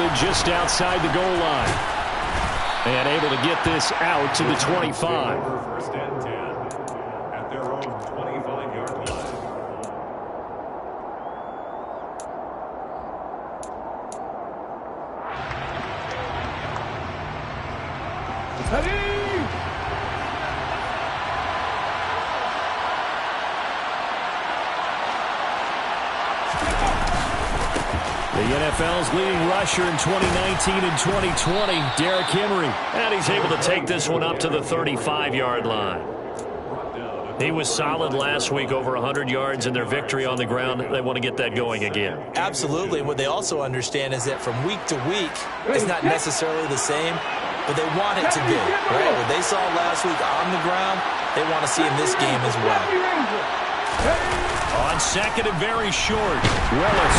field just outside the goal line. And able to get this out to the 25. First and 10 at their own 25-yard line. The NFL's leading rusher in 2019 and 2020, Derrick Henry. And he's able to take this one up to the 35-yard line. He was solid last week, over 100 yards in their victory on the ground. They want to get that going again. Absolutely. What they also understand is that from week to week, it's not necessarily the same, but they want it to be. Right? What they saw last week on the ground, they want to see in this game as well. On second and very short, Willis.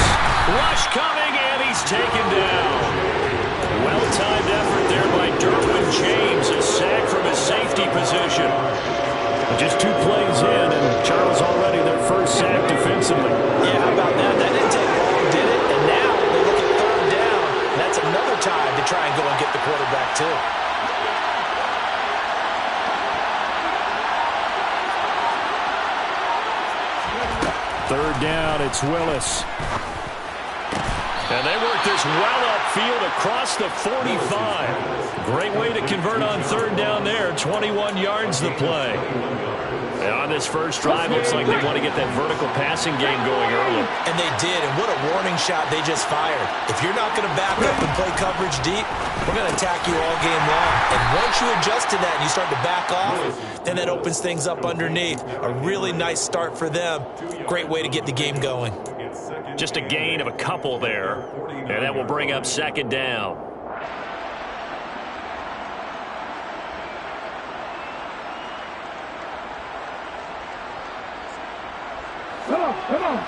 Rush coming, and he's taken down. Well-timed effort there by Derwin James. A sack from his safety position. Just 2 plays in, and Charles already their first sack defensively. Yeah, how about that? That didn't take long, did it? And now they look at third down. That's another time to try and go and get the quarterback, too. Third down, it's Willis. And they work this well upfield across the 45. Great way to convert on third down there. 21 yards the play. And on this first drive, looks like they want to get that vertical passing game going early. And they did, and what a warning shot they just fired. If you're not going to back up and play coverage deep, we're going to attack you all game long. And once you adjust to that and you start to back off, then that opens things up underneath. A really nice start for them. Great way to get the game going. Just a gain of a couple there, and that will bring up second down. Come on.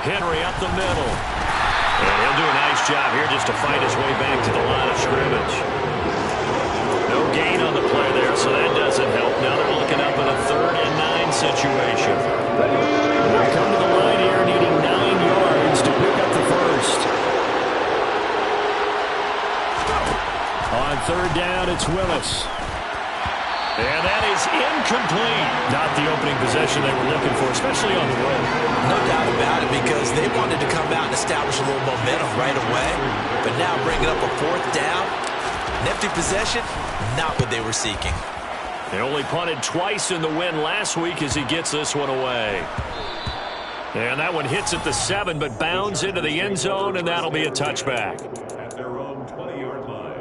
Henry up the middle. And he'll do a nice job here just to fight his way back to the line of scrimmage. No gain on the play there, so that doesn't help. Now they're looking up in a 3rd and 9 situation. They'll come to the line here needing 9 yards to pick up the first. On third down, it's Willis. And that is incomplete. Not the opening possession they were looking for, especially on the road. No doubt about it, because they wanted to come out and establish a little momentum right away. But now bringing up a 4th down, nifty possession, not what they were seeking. They only punted twice in the win last week as he gets this one away. And that one hits at the 7, but bounds into the end zone, and that'll be a touchback. At their own 20-yard line.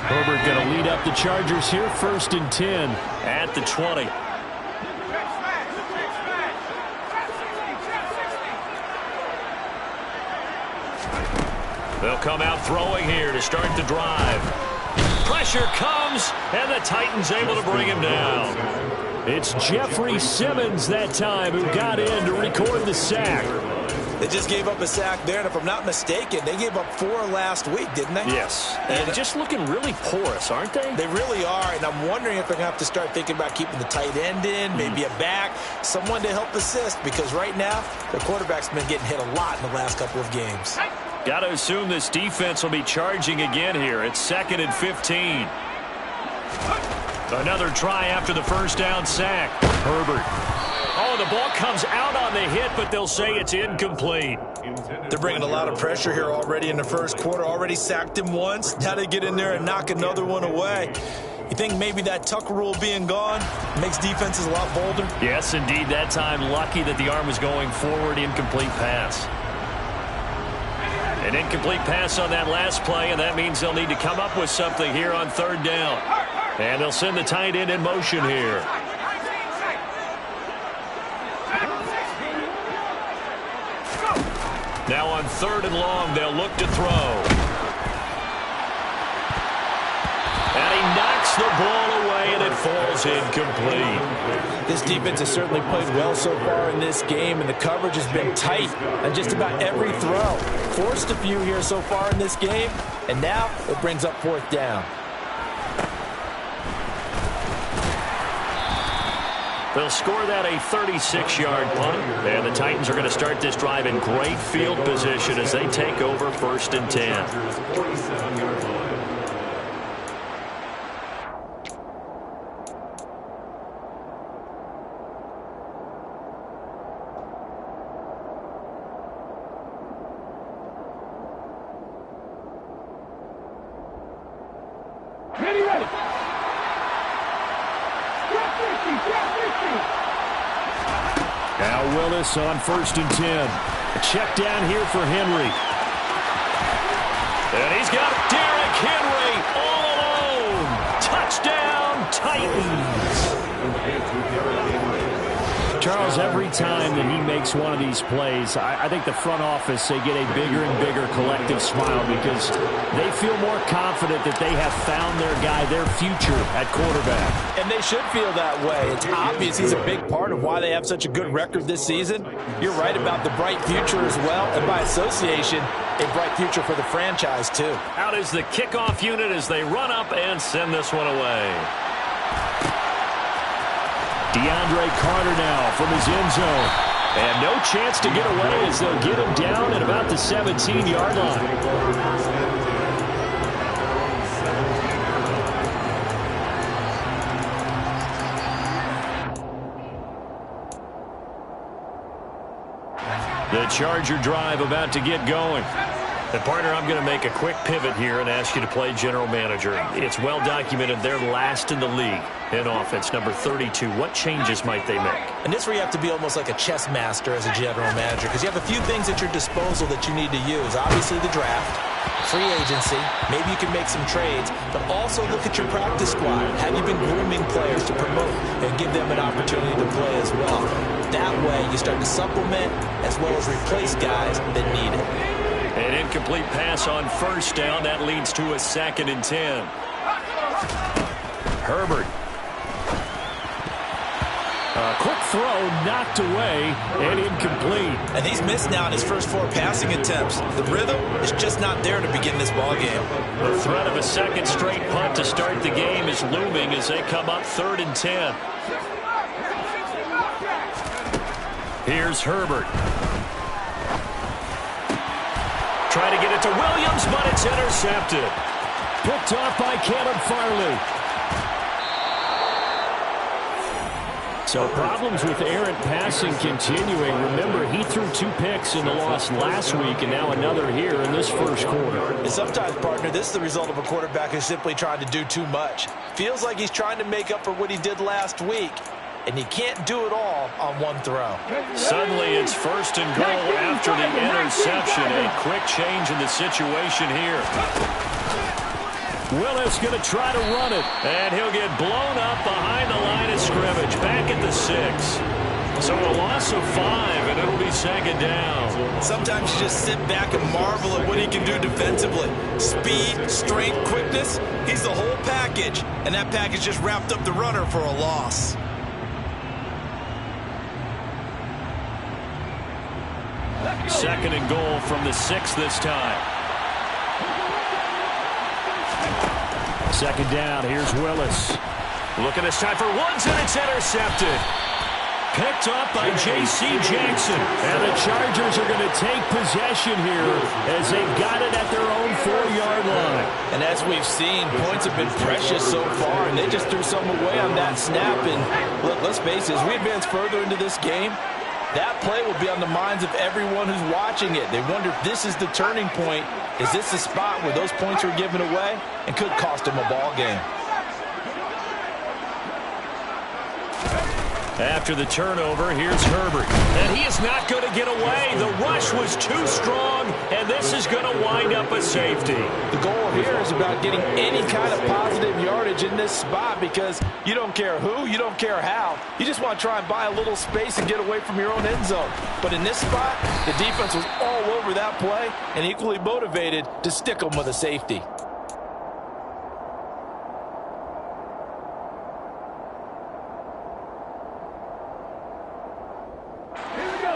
Herbert going to lead up the Chargers here, 1st and 10 at the 20. They'll come out throwing here to start the drive. Pressure comes, and the Titans able to bring him down. It's Jeffrey Simmons that time who got in to record the sack. They just gave up a sack there, and if I'm not mistaken, they gave up 4 last week, didn't they? Yes, and just looking really porous, aren't they? They really are, and I'm wondering if they're going to have to start thinking about keeping the tight end in, maybe a back, someone to help assist, because right now, their quarterback's been getting hit a lot in the last couple of games. Got to assume this defense will be charging again here. It's 2nd and 15. Another try after the first down sack. Herbert. Oh, the ball comes out on the hit, but they'll say it's incomplete. They're bringing a lot of pressure here already in the first quarter. Already sacked him once. Now they get in there and knock another one away. You think maybe that Tucker rule being gone makes defenses a lot bolder? Yes, indeed. That time, lucky that the arm was going forward. Incomplete pass. An incomplete pass on that last play, and that means they'll need to come up with something here on third down. And they'll send the tight end in motion here. Now on 3rd and long, they'll look to throw. And he knocks the ball away, and it falls incomplete. This defense has certainly played well so far in this game, and the coverage has been tight on just about every throw. Forced a few here so far in this game, and now it brings up 4th down. They'll score that a 36-yard punt, and the Titans are going to start this drive in great field position as they take over 1st and 10. Ready. Now Willis on 1st and 10. A check down here for Henry. And he's got Derrick Henry all alone. Touchdown, Titans. Charles, every time that he makes one of these plays, I think the front office, they get a bigger and bigger collective smile because they feel more confident that they have found their guy, their future at quarterback. And they should feel that way. It's obvious he's a big part of why they have such a good record this season. You're right about the bright future as well, and by association, a bright future for the franchise too. Out is the kickoff unit as they run up and send this one away. DeAndre Carter now from his end zone. And no chance to get away as they'll get him down at about the 17-yard line. The Charger drive about to get going. And partner, I'm going to make a quick pivot here and ask you to play general manager. It's well documented they're last in the league in offense, number 32. What changes might they make? And this is where you have to be almost like a chess master as a general manager because you have a few things at your disposal that you need to use. Obviously the draft, free agency, maybe you can make some trades, but also look at your practice squad. Have you been grooming players to promote and give them an opportunity to play as well? That way you start to supplement as well as replace guys that need it. An incomplete pass on 1st down. That leads to a 2nd and 10. Herbert. A quick throw knocked away and incomplete. And he's missed now in his first 4 passing attempts. The rhythm is just not there to begin this ball game. The threat of a 2nd straight punt to start the game is looming as they come up 3rd and 10. Here's Herbert. Try to get it to Williams, but it's intercepted. Picked off by Caleb Farley. So problems with errant passing continuing. Remember, he threw 2 picks in the loss last week, and now another here in this first quarter. And sometimes, partner, this is the result of a quarterback who's simply trying to do too much. Feels like he's trying to make up for what he did last week. And you can't do it all on one throw. Suddenly it's 1st and goal after the interception. A quick change in the situation here. Willis going to try to run it. And he'll get blown up behind the line of scrimmage. Back at the 6. So a loss of 5, and it'll be 2nd down. Sometimes you just sit back and marvel at what he can do defensively. Speed, strength, quickness. He's the whole package. And that package just wrapped up the runner for a loss. Second and goal from the 6 this time. 2nd down. Here's Willis. Looking this time for Woods, and it's intercepted. Picked up by J.C. Jackson. And the Chargers are going to take possession here as they've got it at their own 4-yard line. And as we've seen, points have been precious so far, and they just threw some away on that snap. And let's face it, as we advance further into this game, that play will be on the minds of everyone who's watching it. They wonder if this is the turning point. Is this the spot where those points are given away and could cost them a ball game? After the turnover, here's Herbert. And he is not going to get away. The rush was too strong, and this is going to wind up a safety. The goal here is about getting any kind of positive yardage in this spot because you don't care who, you don't care how. You just want to try and buy a little space and get away from your own end zone. But in this spot, the defense was all over that play and equally motivated to stick them with a safety.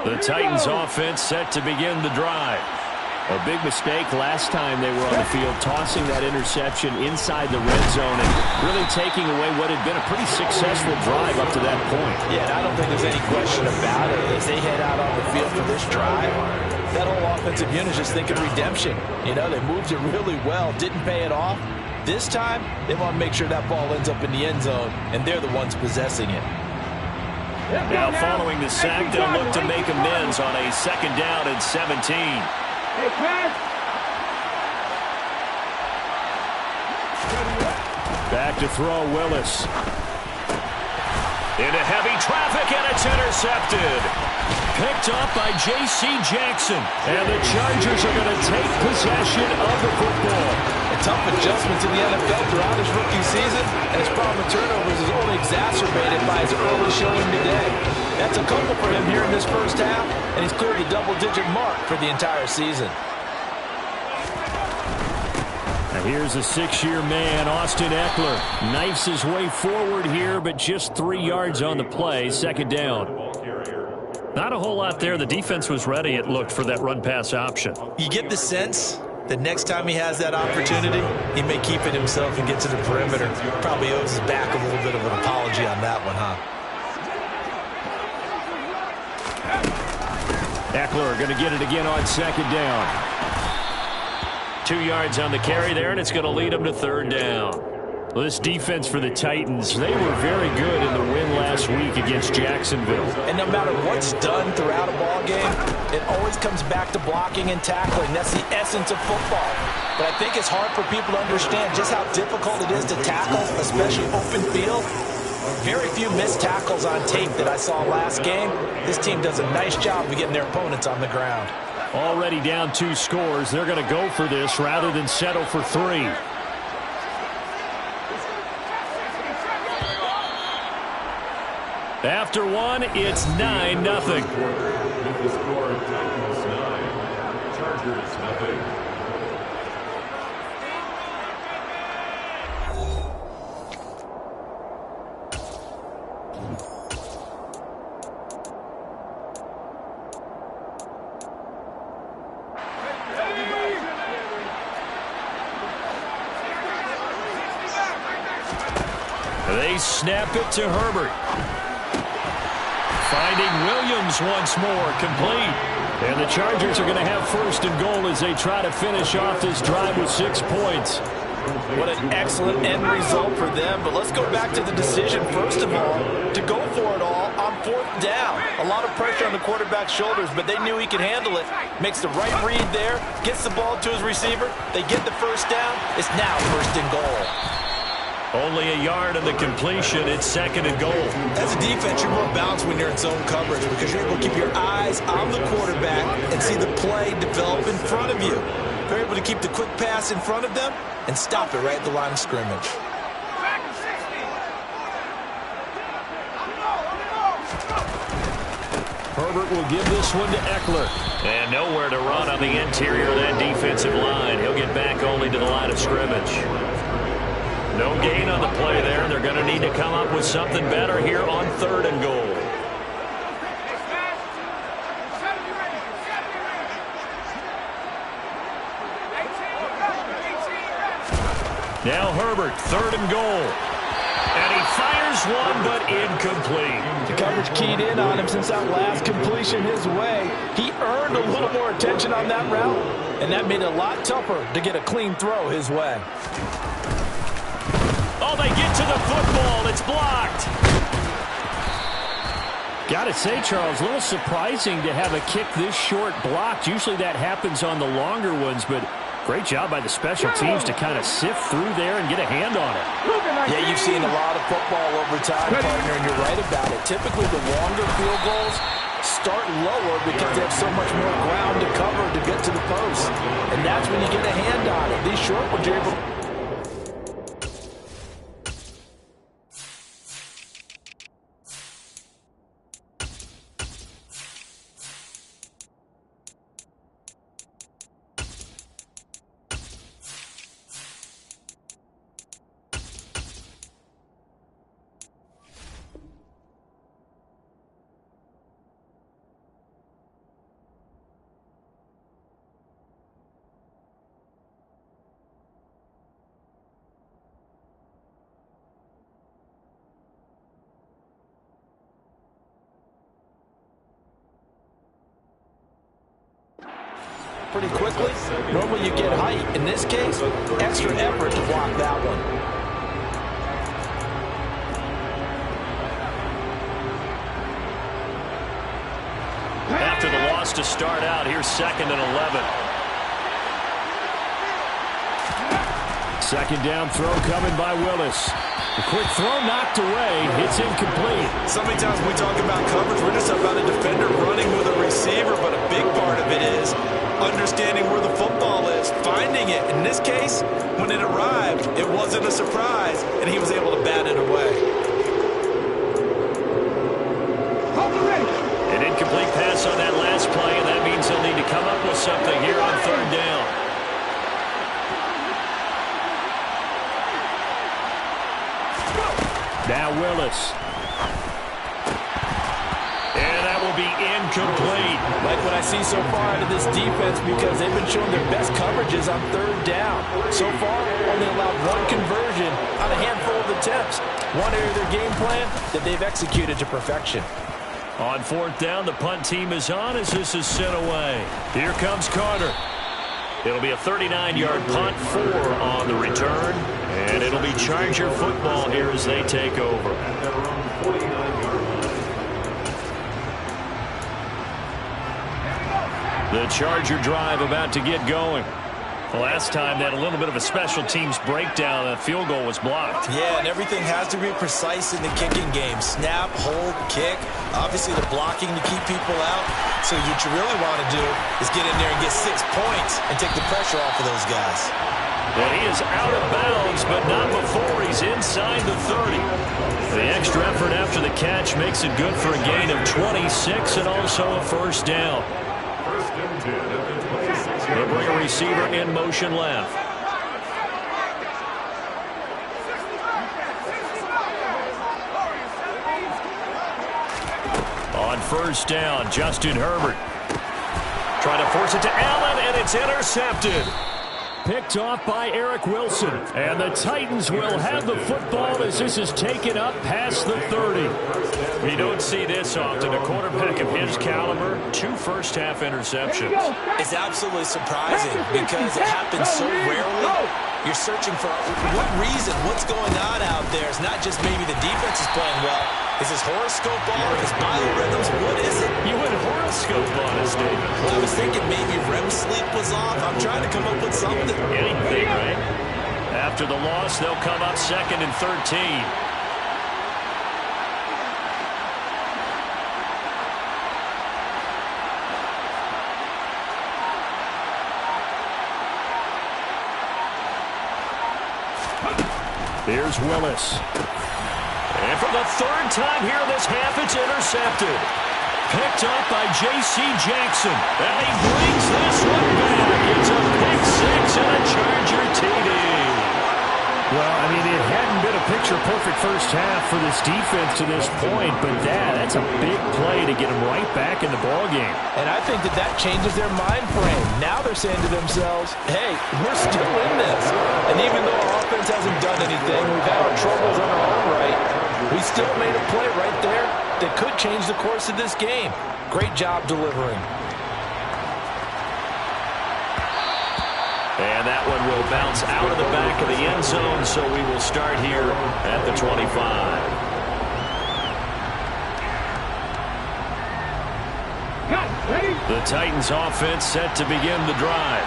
The Titans offense set to begin the drive. A big mistake last time they were on the field, tossing that interception inside the red zone and really taking away what had been a pretty successful drive up to that point. Yeah, and I don't think there's any question about it. As they head out on the field for this drive, that whole offensive unit is just thinking redemption. You know, they moved it really well, didn't pay it off. This time, they want to make sure that ball ends up in the end zone, and they're the ones possessing it. Now following the sack, they'll look to make amends on a 2nd down and 17. Back to throw, Willis. Into heavy traffic, and it's intercepted. Picked up by J.C. Jackson. And the Chargers are going to take possession of the football. A tough adjustment to the NFL throughout his rookie season, and his problem with turnovers is only exacerbated by his early showing today. That's a couple for him here in this first half, and he's cleared the double-digit mark for the entire season. And here's a 6-year man, Austin Eckler. Knifes his way forward here, but just 3 yards on the play. 2nd down. Not a whole lot there. The defense was ready, it looked, for that run-pass option. You get the sense that next time he has that opportunity, he may keep it himself and get to the perimeter. Probably owes his back a little bit of an apology on that one, huh? Eckler going to get it again on 2nd down. 2 yards on the carry there, and it's going to lead him to 3rd down. Well, this defense for the Titans, they were very good in the win last week against Jacksonville. And no matter what's done throughout a ball game, it always comes back to blocking and tackling. That's the essence of football. But I think it's hard for people to understand just how difficult it is to tackle, especially open field. Very few missed tackles on tape that I saw last game. This team does a nice job of getting their opponents on the ground. Already down 2 scores. They're going to go for this rather than settle for 3. After 1, it's 9-0. The score, Titans 9, Chargers nothing. They snap it to Herbert. Finding Williams once more, complete. And the Chargers are going to have 1st and goal as they try to finish off this drive with 6 points. What an excellent end result for them. But let's go back to the decision, first of all, to go for it all on 4th down. A lot of pressure on the quarterback's shoulders, but they knew he could handle it. Makes the right read there, gets the ball to his receiver. They get the 1st down. It's now 1st and goal. Only a yard of the completion. It's 2nd and goal. As a defense, you're more balanced when you're in zone coverage because you're able to keep your eyes on the quarterback and see the play develop in front of you. You're able to keep the quick pass in front of them and stop it right at the line of scrimmage. Herbert will give this one to Eckler. And nowhere to run on the interior of that defensive line. He'll get back only to the line of scrimmage. No gain on the play there. They're going to need to come up with something better here on 3rd and goal. Now Herbert, 3rd and goal. And he fires one, but incomplete. The coverage keyed in on him since that last completion his way. He earned a little more attention on that route, and that made it a lot tougher to get a clean throw his way. Oh, they get to the football. It's blocked. Got to say, Charles, a little surprising to have a kick this short blocked. Usually that happens on the longer ones, but great job by the special teams to kind of sift through there and get a hand on it. Yeah, you've seen a lot of football over time, partner, and you're right about it. Typically, the longer field goals start lower because they have so much more ground to cover to get to the post. And that's when you get a hand on it. These short ones, you're able to... back pretty quickly, normally you get height. In this case, extra effort to block that one. After the loss to start out, here's 2nd and 11. Second down throw coming by Willis. The quick throw knocked away. It's incomplete. So many times when we talk about coverage, we're just about a defender running with a receiver, but a big part of it is understanding where the football is, finding it. In this case, when it arrived, it wasn't a surprise, and he was able to bat it away. An incomplete pass on that last play, and that means they'll need to come up with something here on 3rd down. Now Willis. And that will be incomplete. Like what I see so far out of this defense, because they've been showing their best coverages on 3rd down. So far, only allowed 1 conversion on a handful of attempts. One area of their game plan that they've executed to perfection. On 4th down, the punt team is on as this is sent away. Here comes Carter. It'll be a 39-yard punt, 4 on the return. And it'll be Charger football here as they take over. The Charger drive about to get going. The last time they had a little bit of a special teams breakdown. The field goal was blocked. Yeah, and everything has to be precise in the kicking game. Snap, hold, kick. Obviously the blocking to keep people out. So what you really want to do is get in there and get 6 points and take the pressure off of those guys. And he is out of bounds, but not before he's inside the 30. The extra effort after the catch makes it good for a gain of 26 and also a 1st down. They'll bring a receiver in motion left. On 1st down, Justin Herbert. Trying to force it to Allen, and it's intercepted. Picked off by Eric Wilson. And the Titans will have the football as this is taken up past the 30. We don't see this often. A quarterback of his caliber, 2 first-half interceptions. It's absolutely surprising because it happens so rarely. You're searching for what reason, what's going on out there. It's not just maybe the defense is playing well. Is his horoscope off? His biorhythms? What is it? You went horoscope on us, David. Well, I was thinking maybe REM sleep was off. I'm trying to come up with something. Anything, right? After the loss, they'll come up 2nd and 13. Here's Willis. And for the 3rd time here in this half, it's intercepted. Picked up by J.C. Jackson. And he brings this one back. It's a pick 6 and a Charger TD. Well, I mean, it hadn't been a picture-perfect first half for this defense to this point, but that's a big play to get them right back in the ballgame. And I think that changes their mind frame. Now they're saying to themselves, hey, we're still in this. And even though our offense hasn't done anything, we've had our troubles on our own right, we still made a play right there that could change the course of this game. Great job delivering. And that one will bounce out of the back of the end zone, so we will start here at the 25. The Titans offense set to begin the drive.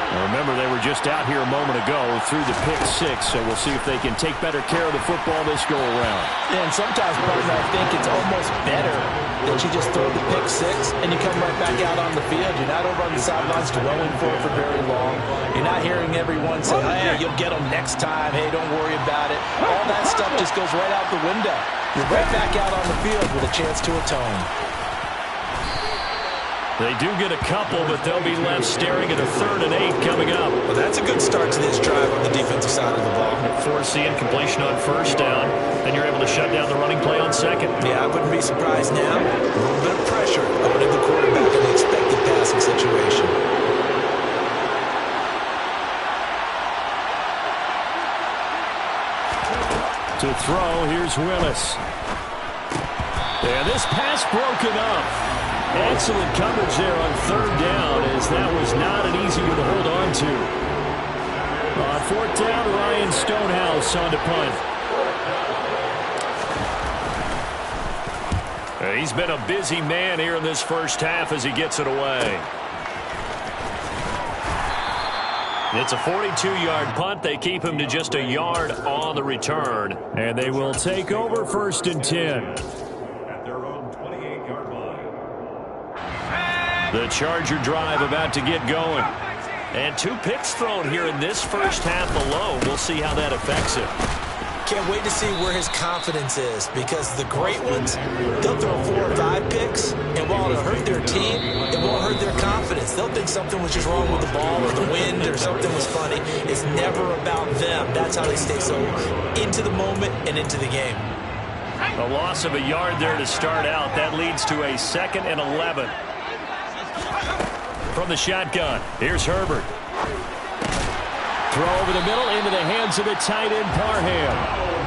Now remember, they were just out here a moment ago through the pick 6, so we'll see if they can take better care of the football this go around. And sometimes, partner, I think it's almost better that you just throw the pick 6 and you come right back out on the field. You're not over on the sidelines dwelling for it for very long. You're not hearing everyone say, hey, you'll get them next time. Hey, don't worry about it. All that stuff just goes right out the window. You're right back out on the field with a chance to atone. They do get a couple, but they'll be left staring at a 3rd and 8 coming up. Well, that's a good start to this drive on the defensive side of the ball. Force the incompletion on 1st down, then you're able to shut down the running play on 2nd. Yeah, I wouldn't be surprised now. A little bit of pressure going to the quarterback in the expected passing situation. To throw, here's Willis. And this pass broken up. Excellent coverage there on third down, as that was not an easy one to hold on to. On fourth down, Ryan Stonehouse on to punt. He's been a busy man here in this first half as he gets it away. It's a 42-yard punt. They keep him to just a yard on the return. And they will take over 1st and 10. At their own 28-yard line. The Charger drive about to get going. And 2 picks thrown here in this first half alone. We'll see how that affects him. Can't wait to see where his confidence is, because the great ones, they'll throw 4 or 5 picks, and while it'll hurt their team, it won't hurt their confidence. They'll think something was just wrong with the ball or the wind or something was funny. It's never about them. That's how they stay so into the moment and into the game. A loss of a yard there to start out. That leads to a 2nd and 11. From the shotgun, here's Herbert. Throw over the middle into the hands of the tight end, Parham.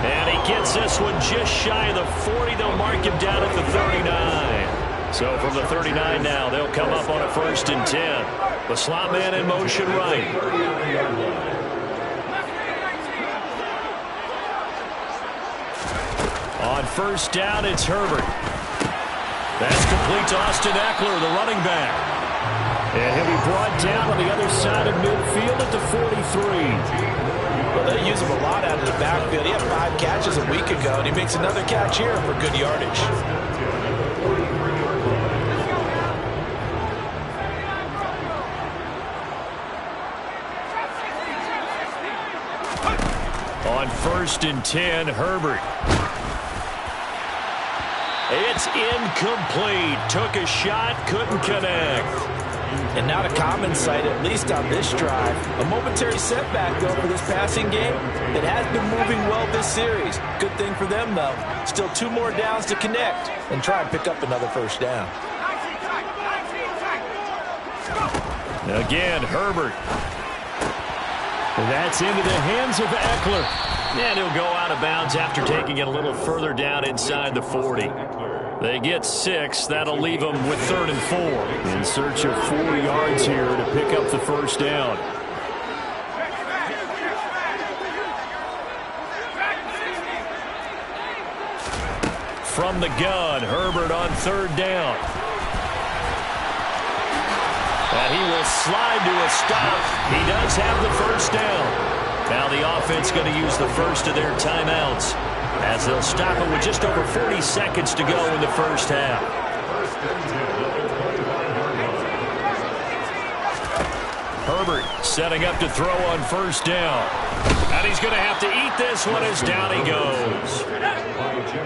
And he gets this one just shy of the 40. They'll mark him down at the 39. So from the 39 now, they'll come up on a 1st and 10. The slot man in motion right. On 1st down, it's Herbert. That's complete to Austin Eckler, the running back. And he'll be brought down on the other side of midfield at the 43. Well, they use him a lot out of the backfield. He had 5 catches a week ago, and he makes another catch here for good yardage. On 1st and 10, Herbert. It's incomplete. Took a shot, couldn't connect. And not a common sight, at least on this drive. A momentary setback, though, for this passing game. It has been moving well this series. Good thing for them, though. Still 2 more downs to connect and try and pick up another 1st down. Again, Herbert. That's into the hands of Eckler. And he'll go out of bounds after taking it a little further down inside the 40. They get 6. That'll leave them with 3rd and 4. In search of 4 yards here to pick up the 1st down. From the gun, Herbert on 3rd down. And he will slide to a stop. He does have the 1st down. Now the offense going to use the first of their timeouts, as they'll stop it with just over 40 seconds to go in the first half. Herbert setting up to throw on 1st down. And he's going to have to eat this one as down he goes.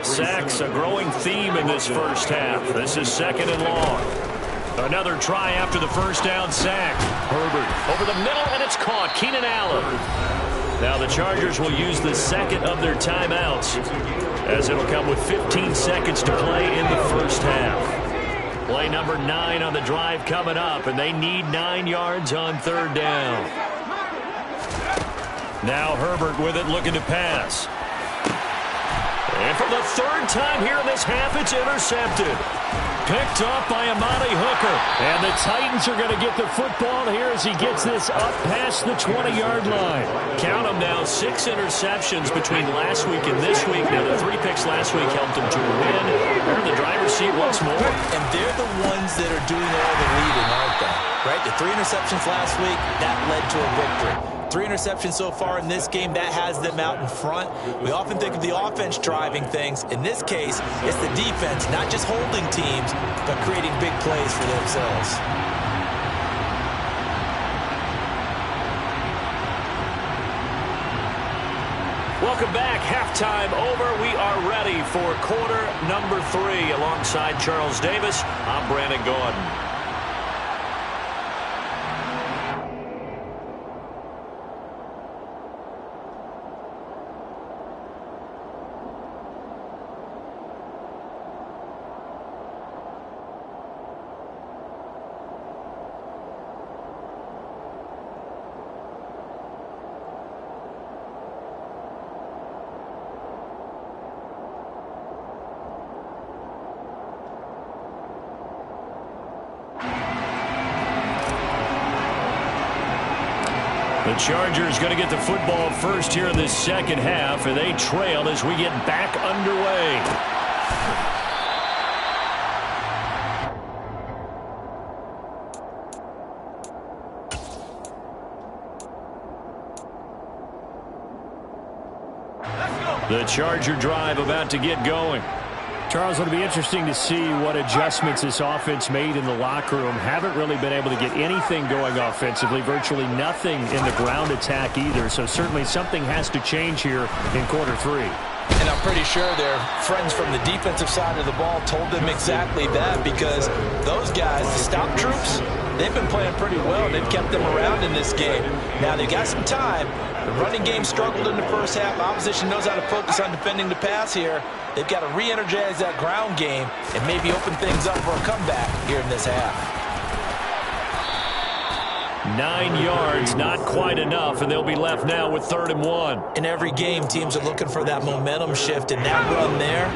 Sacks, a growing theme in this first half. This is 2nd and long. Another try after the 1st down sack. Herbert over the middle, and it's caught. Keenan Allen. Now the Chargers will use the 2nd of their timeouts, as it'll come with 15 seconds to play in the first half. Play number 9 on the drive coming up, and they need 9 yards on 3rd down. Now Herbert with it, looking to pass. And for the 3rd time here in this half, it's intercepted. Picked off by Amani Hooker. And the Titans are going to get the football here as he gets this up past the 20-yard line. Count them now, 6 interceptions between last week and this week. Now, the 3 picks last week helped them to win. They're in the driver's seat once more. And they're the ones that are doing all the leading, aren't they? Right? The 3 interceptions last week, that led to a victory. 3 interceptions so far in this game, that has them out in front. We often think of the offense driving things. In this case, it's the defense, not just holding teams, but creating big plays for themselves. Welcome back. Halftime over. We are ready for quarter number 3. Alongside Charles Davis, I'm Brandon Gaudin. The Chargers going to get the football first here in this second half, and they trail as we get back underway. The Charger drive about to get going. Charles, it'll be interesting to see what adjustments this offense made in the locker room. Haven't really been able to get anything going offensively, virtually nothing in the ground attack either. So certainly something has to change here in quarter three. And I'm pretty sure their friends from the defensive side of the ball told them exactly that, because those guys, the stop troops, they've been playing pretty well. They've kept them around in this game. Now they've got some time. The running game struggled in the first half. Opposition knows how to focus on defending the pass here. They've got to re-energize that ground game and maybe open things up for a comeback here in this half. 9 yards, not quite enough, and they'll be left now with 3rd and 1. In every game, teams are looking for that momentum shift, and that run there,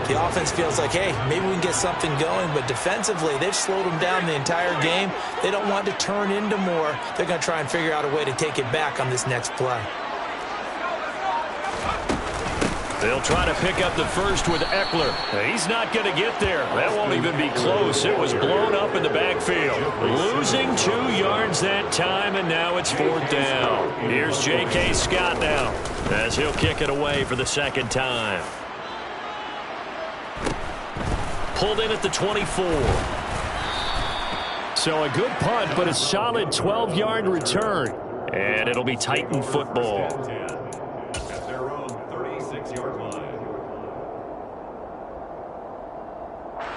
the offense feels like, hey, maybe we can get something going, but defensively, they've slowed them down the entire game. They don't want to turn into more. They're going to try and figure out a way to take it back on this next play. They'll try to pick up the first with Eckler. He's not going to get there. That won't even be close. It was blown up in the backfield. Losing 2 yards that time, and now it's 4th down. Here's J.K. Scott now as he'll kick it away for the second time. Pulled in at the 24. So a good punt, but a solid 12-yard return. And it'll be Titan football. At their own 36-yard line.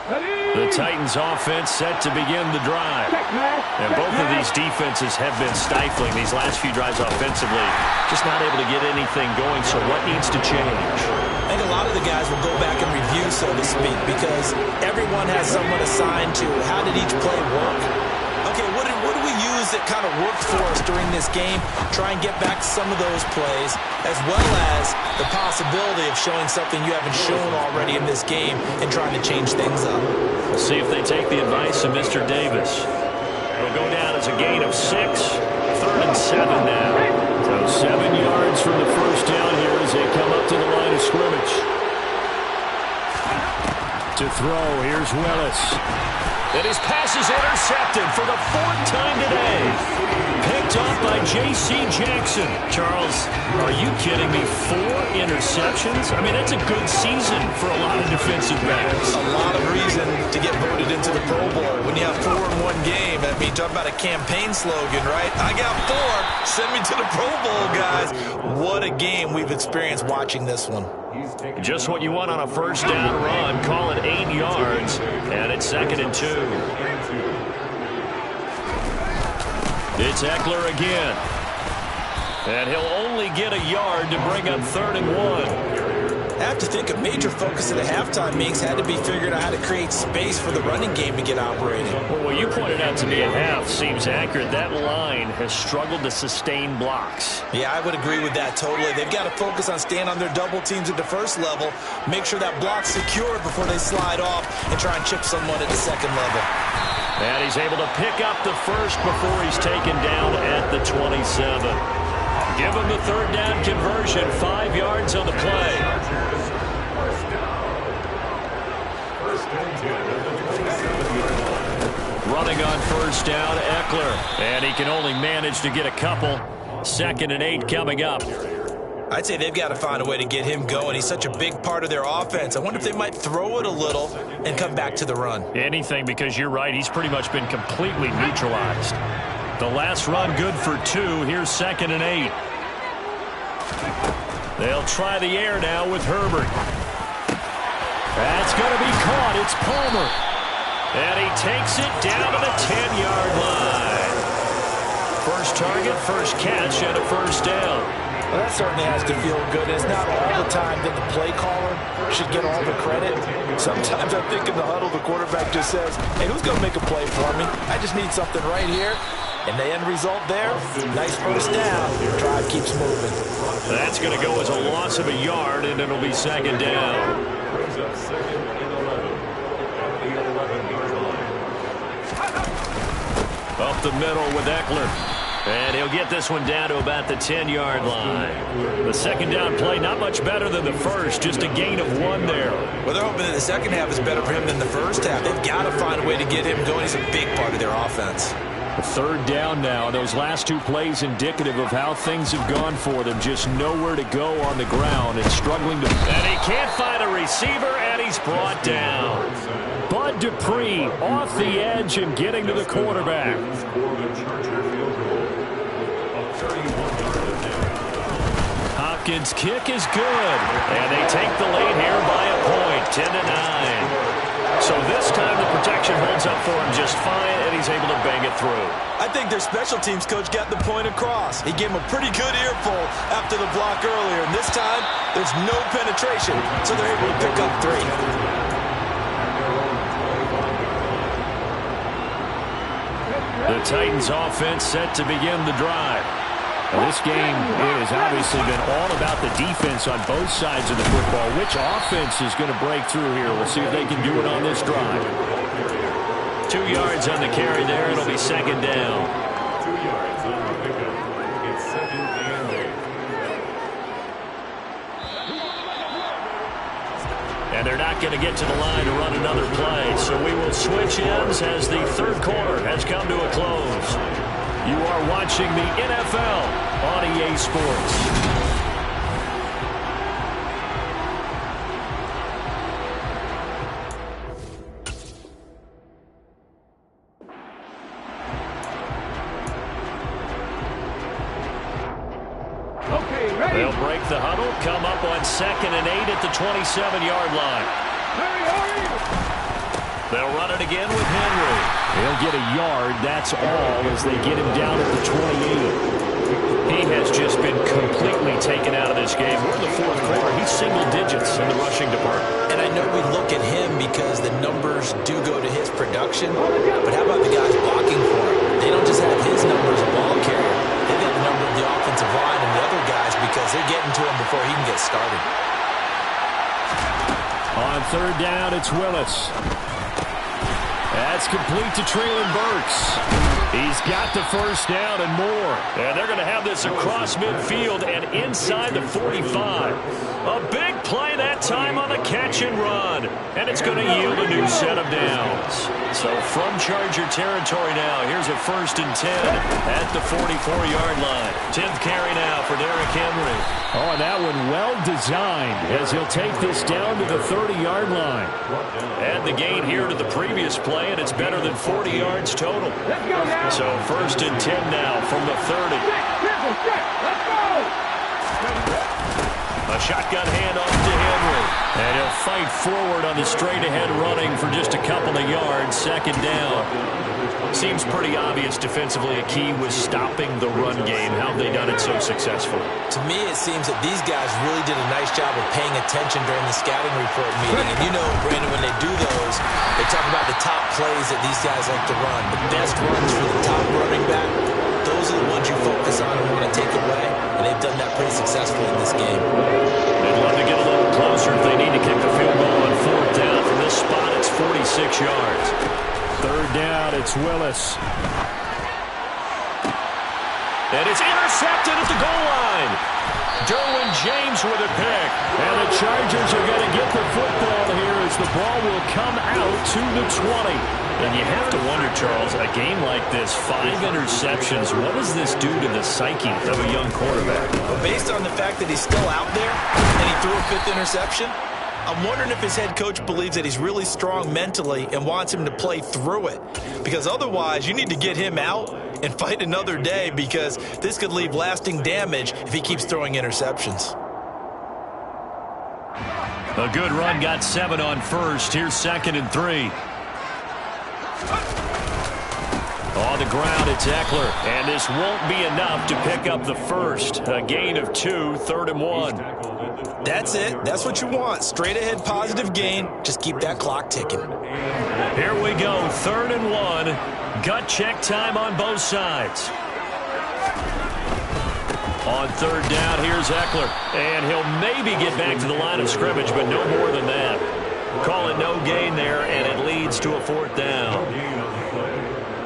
The Titans offense set to begin the drive. And both of these defenses have been stifling these last few drives offensively. Just not able to get anything going, so what needs to change? I think a lot of the guys will go back and review, so to speak, because everyone has someone assigned to how did each play work. Okay, what do we use that kind of worked for us during this game? Try and get back some of those plays, as well as the possibility of showing something you haven't shown already in this game and trying to change things up. We'll see if they take the advice of Mr. Davis. It'll go down as a gain of 6. 3rd and 7 now. So 7 yards from the first down here as they come up to the line of scrimmage. To throw, here's Willis. And his pass is intercepted for the 4th time today. Picked off by J.C. Jackson. Charles, are you kidding me? 4 interceptions? I mean, that's a good season for a lot of defensive backs. A lot of reason to get voted into the Pro Bowl when you have 4 in one game. I mean, talk about a campaign slogan, right? I got 4. Send me to the Pro Bowl, guys. What a game we've experienced watching this one. Just what you want on a first down run. Call it 8 yards, and it's 2nd and 2. It's Eckler again. And he'll only get a yard to bring up 3rd and 1. I have to think a major focus of the halftime meetings had to be figuring out how to create space for the running game to get operating. Well, what you pointed out to me at half seems accurate. That line has struggled to sustain blocks. Yeah, I would agree with that totally. They've got to focus on staying on their double teams at the first level, make sure that block's secure before they slide off and try and chip someone at the second level. And he's able to pick up the first before he's taken down at the 27. Give him the 3rd down conversion, 5 yards on the play. Running on first down, Eckler. And he can only manage to get a couple. 2nd and 8 coming up. I'd say they've got to find a way to get him going. He's such a big part of their offense. I wonder if they might throw it a little and come back to the run. Anything, because you're right. He's pretty much been completely neutralized. The last run good for 2. Here's 2nd and 8. They'll try the air now with Herbert. That's going to be caught. It's Palmer. And he takes it down to the 10-yard line. First target, first catch, and a first down. Well, that certainly has to feel good. It's not all the time that the play caller should get all the credit. Sometimes I think in the huddle, the quarterback just says, hey, who's going to make a play for me? I just need something right here. And the end result there, nice first down. Drive keeps moving. That's going to go as a loss of a yard, and it'll be 2nd down. Up the middle with Eckler. And he'll get this one down to about the 10-yard line. The second down play, not much better than the first, just a gain of 1 there. Well, they're hoping that the second half is better for him than the first half. They've got to find a way to get him going. He's a big part of their offense. Third down now. Those last 2 plays indicative of how things have gone for them. Just nowhere to go on the ground and struggling to... And he can't find a receiver, and he's brought down. Bud Dupree off the edge and getting to the quarterback. Hopkins' kick is good. And they take the lead here by a point, 10-9. So this time the protection holds up for him just fine, and he's able to bang it through. I think their special teams coach got the point across. He gave him a pretty good earful after the block earlier, and this time there's no penetration, so they're able to pick up 3. The Titans offense set to begin the drive. Now this game has obviously been all about the defense on both sides of the football. Which offense is going to break through here? We'll see if they can do it on this drive. 2 yards on the carry there. It'll be second down. 2 yards on the pickup. It's second and 8. And they're not going to get to the line to run another play. So we will switch ends as the third quarter has come to a close. You are watching the NFL on EA Sports. Okay, ready. They'll break the huddle, come up on 2nd and 8 at the 27-yard line. Hurry. They'll run it again with Henry. They'll get a yard, that's all, as they get him down at the 28. He has just been completely taken out of this game. We're in the fourth quarter. He's single digits in the rushing department. And I know we look at him because the numbers do go to his production, but how about the guys blocking for him? They don't just have his number as a ball carrier. They've got the number of the offensive line and the other guys because they're getting to him before he can get started. On third down, it's Willis. That's complete to Treylon Burks. He's got the first down and more. And they're going to have this across midfield and inside the 45. A big play that time on the catch and run. And it's going to yield a new set of downs. So from Charger territory now, here's a 1st and 10 at the 44-yard line. 10th carry now for Derrick Henry. Oh, and that one well designed as he'll take this down to the 30-yard line. And the gain here to the previous play, and it's better than 40 yards total. Let's go now. So 1st and 10 now from the 30. Let's go. A shotgun handoff to Henry. And he'll fight forward on the straight-ahead running for just a couple of yards. 2nd down. Seems pretty obvious defensively a key was stopping the run game. How have they done it so successfully? To me, it seems that these guys really did a nice job of paying attention during the scouting report meeting. And you know, Brandon, when they do those, they talk about the top plays that these guys like to run. The best runs for the top running back, those are the ones you focus on and want to take away. And they've done that pretty successfully in this game. They'd love to get a little closer if they need to kick the field goal on 4th down. From this spot, it's 46 yards. Third down, it's Willis. And it's intercepted at the goal line. Derwin James with a pick. And the Chargers are going to get the football here as the ball will come out to the 20. And you have to wonder, Charles, a game like this, 5 interceptions, what does this do to the psyche of a young quarterback? But based on the fact that he's still out there and he threw a 5th interception, I'm wondering if his head coach believes that he's really strong mentally and wants him to play through it. Because otherwise, you need to get him out and fight another day because this could leave lasting damage if he keeps throwing interceptions. A good run got 7 on 1st. Here's 2nd and 3. On the ground, it's Eckler. And this won't be enough to pick up the first. A gain of 2, 3rd and 1. That's it. That's what you want. Straight ahead positive gain. Just keep that clock ticking. Here we go. 3rd and 1. Gut check time on both sides. On 3rd down, here's Eckler. And he'll maybe get back to the line of scrimmage, but no more than that. Call it no gain there, and it leads to a 4th down.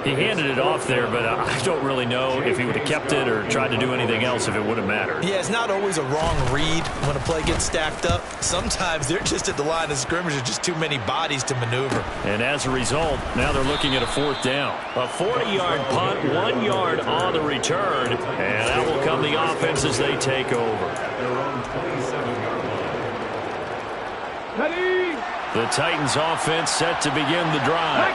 He handed it off there, but I don't really know if he would have kept it or tried to do anything else if it would have mattered. Yeah, it's not always a wrong read when a play gets stacked up. Sometimes they're just at the line of scrimmage. There's just too many bodies to maneuver. And as a result, now they're looking at a 4th down. A 40-yard punt, 1 yard on the return, and that will come the offense as they take over. At their own 27-yard line. Ready. The Titans offense set to begin the drive.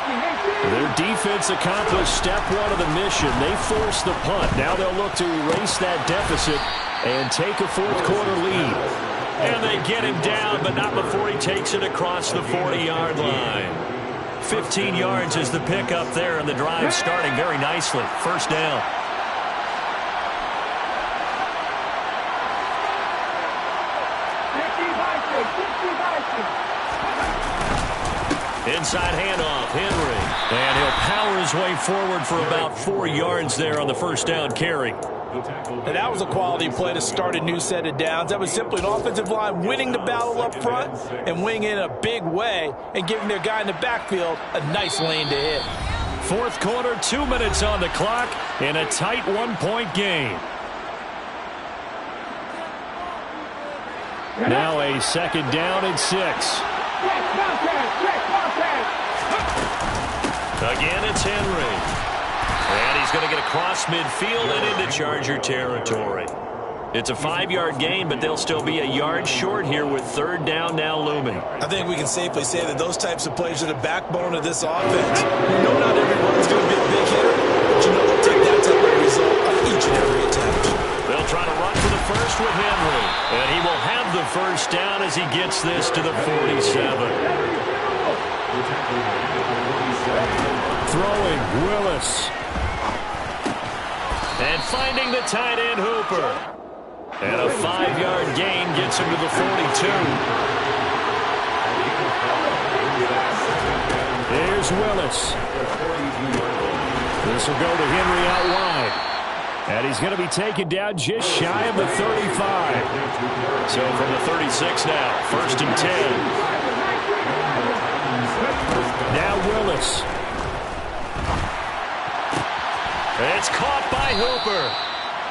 Their defense accomplished step 1 of the mission. They forced the punt. Now they'll look to erase that deficit and take a 4th quarter lead. And they get him down, but not before he takes it across the 40-yard line. 15 yards is the pickup there, and the drive starting very nicely. First down. Inside handoff, Henry. And he'll power his way forward for about 4 yards there on the first down carry. And that was a quality play to start a new set of downs. That was simply an offensive line winning the battle up front and winning in a big way and giving their guy in the backfield a nice lane to hit. 4th quarter, 2 minutes on the clock in a tight 1-point game. Now a 2nd down and 6. Again, it's Henry. And he's going to get across midfield and into Charger territory. It's a 5-yard gain, but they'll still be a yard short here with 3rd down now looming. I think we can safely say that those types of plays are the backbone of this offense. You know not everyone's going to be a big hitter, but you know they'll take that type of result on each and every attempt. They'll try to run for the first with Henry. And he will have the first down as he gets this to the 47. Throwing, Willis. And finding the tight end, Hooper. And a 5-yard gain gets him to the 42. There's Willis. This will go to Henry out wide. And he's going to be taken down just shy of the 35. So from the 36 now, 1st and 10. Now Willis. It's caught by Hooper.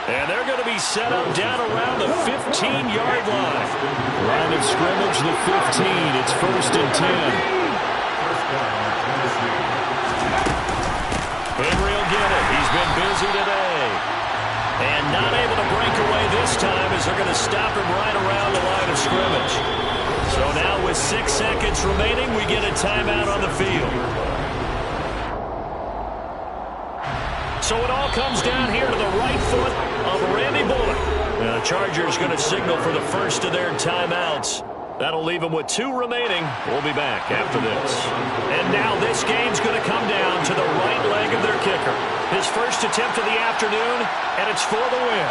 And they're going to be set up down around the 15-yard line. Line of scrimmage, the 15. It's 1st and 10. Henry will get it. He's been busy today. And not able to break away this time as they're going to stop him right around the line of scrimmage. So now with 6 seconds remaining, we get a timeout on the field. So it all comes down here to the right foot of Randy Bullock. The Chargers going to signal for the first of their timeouts. That'll leave them with 2 remaining. We'll be back after this. And now this game's going to come down to the right leg of their kicker. His first attempt of the afternoon, and it's for the win.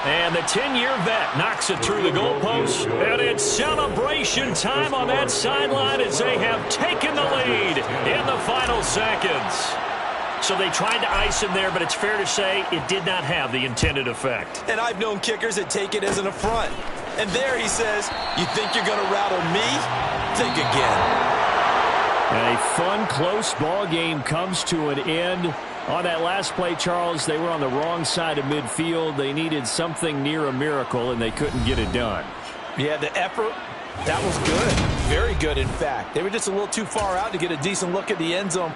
And the 10-year vet knocks it through the goalpost. And it's celebration time on that sideline as they have taken the lead in the final seconds. So they tried to ice him there, but it's fair to say it did not have the intended effect. And I've known kickers that take it as an affront. And there he says, you think you're going to rattle me? Think again. And a fun, close ball game comes to an end. On that last play, Charles, they were on the wrong side of midfield. They needed something near a miracle, and they couldn't get it done. Yeah, the effort, that was good. Very good, in fact. They were just a little too far out to get a decent look at the end zone.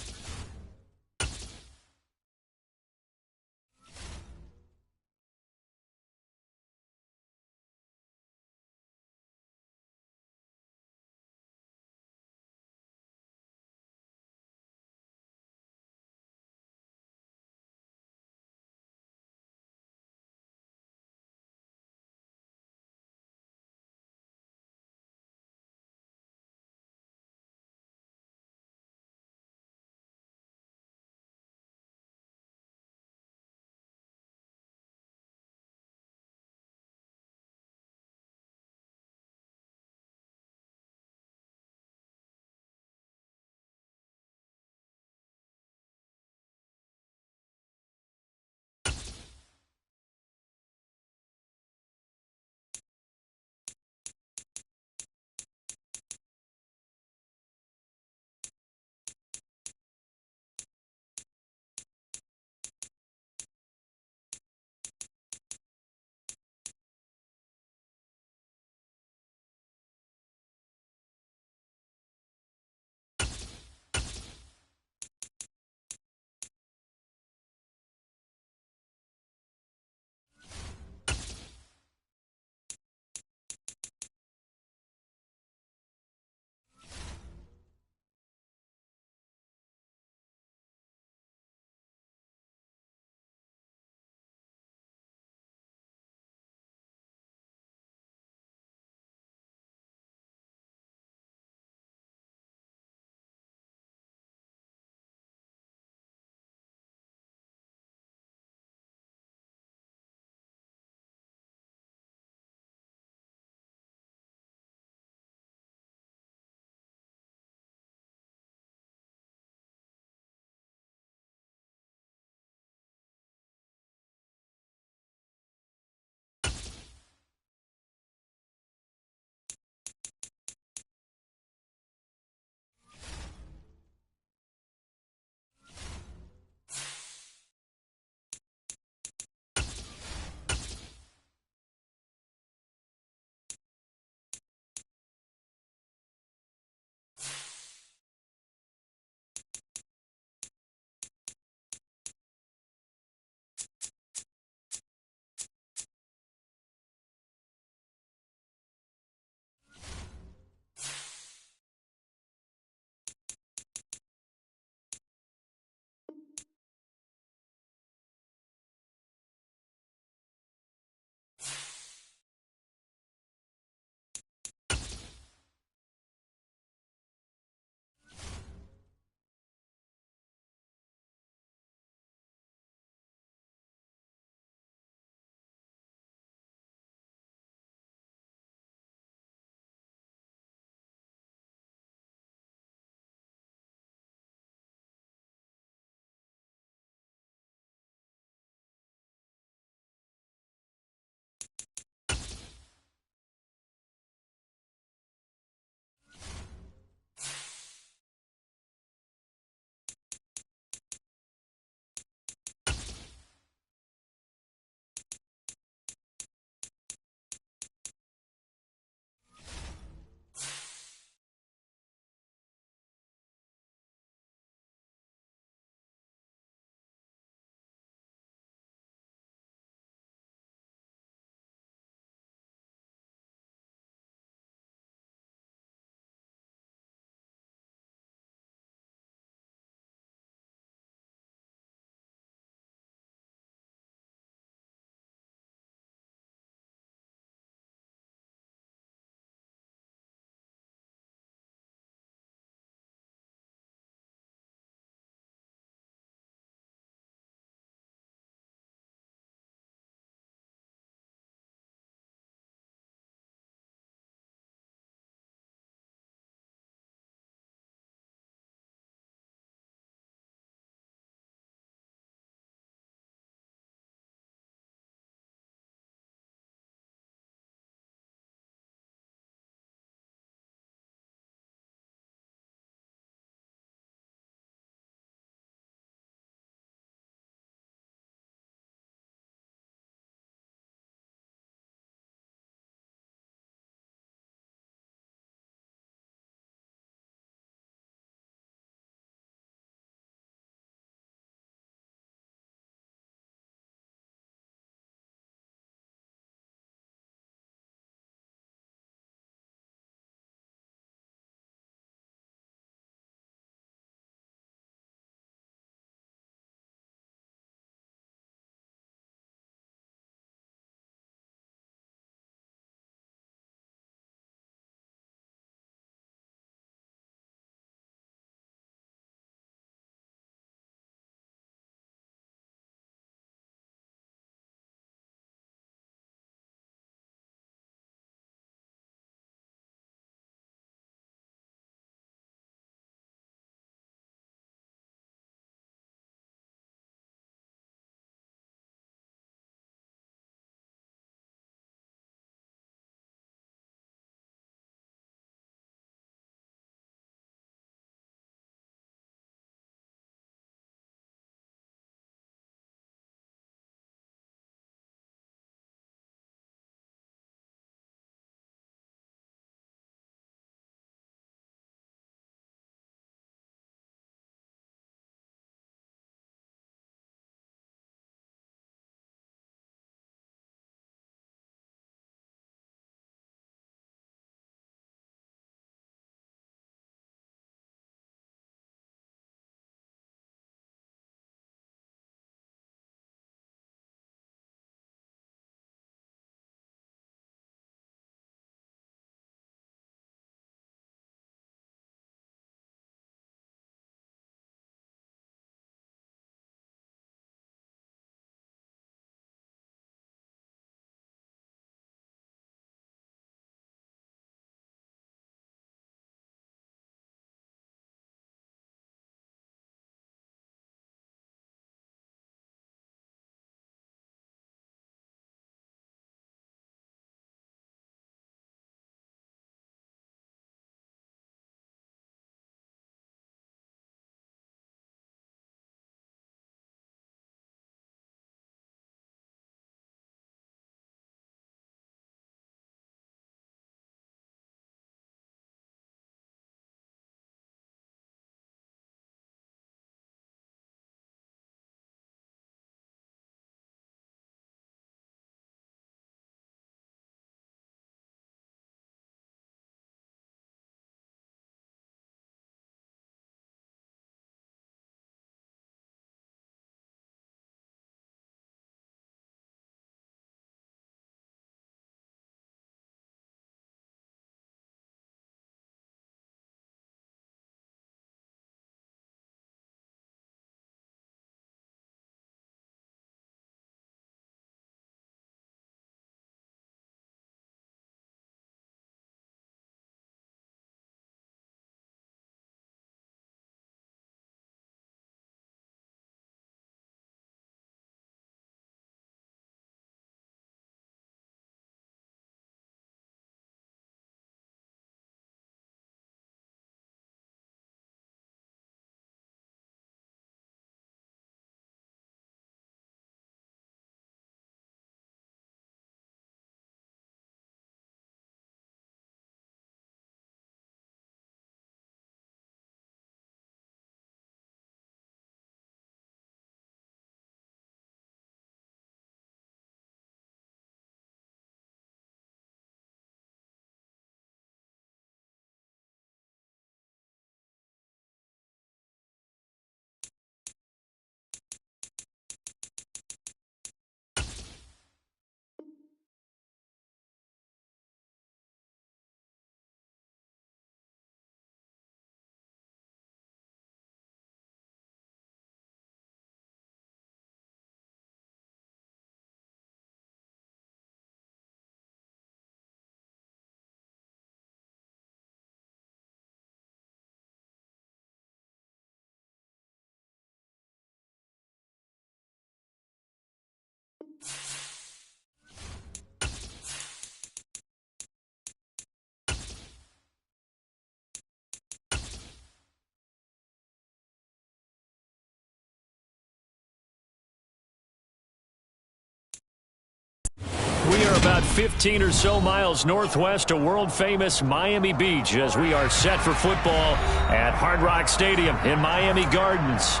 We are about 15 or so miles northwest of world-famous Miami Beach as we are set for football at Hard Rock Stadium in Miami Gardens.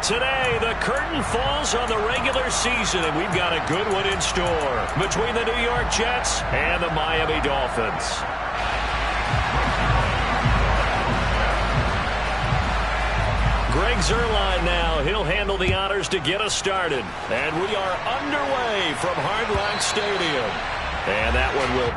Today, the curtain falls on the regular season, and we've got a good one in store between the New York Jets and the Miami Dolphins. Greg Zuerlein now. He'll handle the honors to get us started. And we are underway from Hard Rock Stadium. And that one will